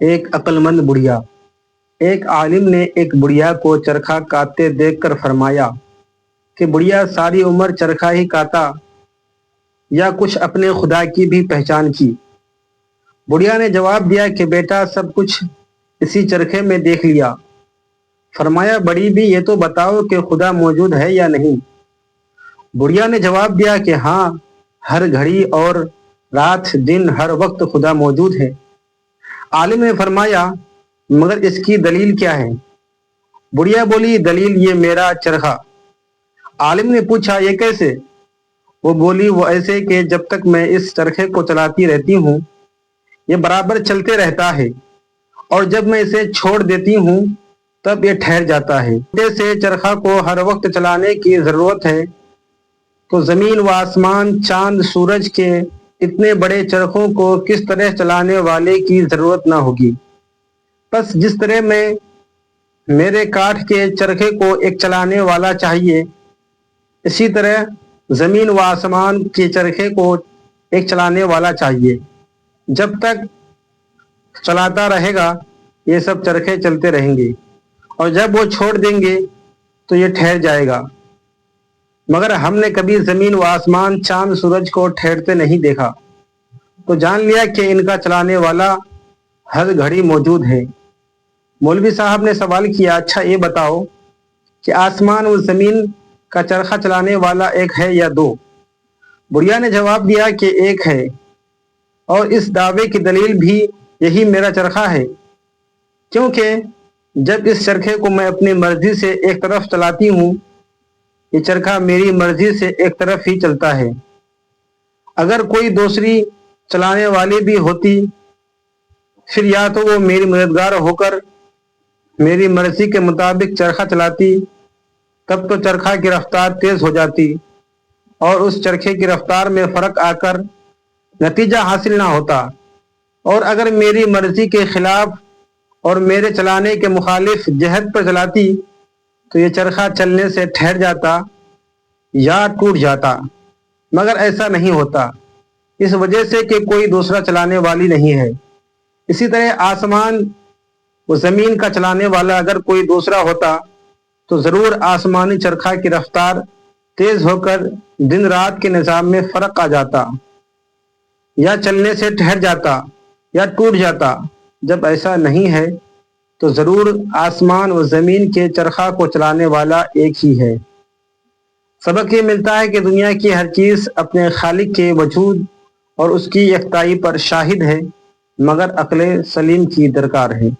ایک عقل مند بڑھیا۔ ایک عالم نے ایک بڑھیا کو چرخہ کاٹتے دیکھ کر فرمایا کہ بڑھیا ساری عمر چرخہ ہی کاٹا یا کچھ اپنے خدا کی بھی پہچان کی؟ بڑھیا نے جواب دیا کہ بیٹا سب کچھ اسی چرخے میں دیکھ لیا۔ فرمایا بڑی بھی یہ تو بتاؤ کہ خدا موجود ہے یا نہیں؟ بڑھیا نے جواب دیا کہ ہاں، ہر گھڑی اور رات دن ہر وقت خدا موجود ہے۔ عالم نے فرمایا مگر اس کی دلیل کیا ہے؟ بڑھیا بولی دلیل یہ میرا چرخہ۔ عالم نے پوچھا یہ کیسے؟ وہ بولی وہ ایسے کہ جب تک میں اس چرخے کو چلاتی رہتی ہوں یہ برابر چلتے رہتا ہے، اور جب میں اسے چھوڑ دیتی ہوں تب یہ ٹھہر جاتا ہے۔ سے چرخہ کو ہر وقت چلانے کی ضرورت ہے تو زمین و آسمان، چاند، سورج کے اتنے بڑے چرخوں کو کس طرح چلانے والے کی ضرورت نہ ہوگی؟ بس جس طرح میں میرے کاٹھ کے چرخے کو ایک چلانے والا چاہیے، اسی طرح زمین و آسمان کے چرخے کو ایک چلانے والا چاہیے۔ جب تک چلاتا رہے گا یہ سب چرخے چلتے رہیں گے، اور جب وہ چھوڑ دیں گے تو یہ ٹھہر جائے گا۔ مگر ہم نے کبھی زمین و آسمان، چاند، سورج کو ٹھہرتے نہیں دیکھا، تو جان لیا کہ ان کا چلانے والا ہر گھڑی موجود ہے۔ مولوی صاحب نے سوال کیا اچھا یہ بتاؤ کہ آسمان و زمین کا چرخہ چلانے والا ایک ہے یا دو؟ بڑھیا نے جواب دیا کہ ایک ہے، اور اس دعوے کی دلیل بھی یہی میرا چرخہ ہے، کیونکہ جب اس چرخے کو میں اپنی مرضی سے ایک طرف چلاتی ہوں یہ چرخہ میری مرضی سے ایک طرف ہی چلتا ہے۔ اگر کوئی دوسری چلانے والی بھی ہوتی پھر یا تو وہ میری مددگار ہو کر میری مرضی کے مطابق چرخہ چلاتی، تب تو چرخہ کی رفتار تیز ہو جاتی اور اس چرخے کی رفتار میں فرق آ کر نتیجہ حاصل نہ ہوتا، اور اگر میری مرضی کے خلاف اور میرے چلانے کے مخالف جہت پر چلاتی تو یہ چرخہ چلنے سے ٹھہر جاتا یا ٹوٹ جاتا، مگر ایسا نہیں ہوتا اس وجہ سے کہ کوئی دوسرا چلانے والی نہیں ہے۔ اسی طرح آسمان و زمین کا چلانے والا اگر کوئی دوسرا ہوتا تو ضرور آسمانی چرخہ کی رفتار تیز ہو کر دن رات کے نظام میں فرق آ جاتا، یا چلنے سے ٹھہر جاتا یا ٹوٹ جاتا۔ جب ایسا نہیں ہے تو ضرور آسمان و زمین کے چرخہ کو چلانے والا ایک ہی ہے۔ سبق یہ ملتا ہے کہ دنیا کی ہر چیز اپنے خالق کے وجود اور اس کی یکتائی پر شاہد ہے، مگر عقل سلیم کی درکار ہے۔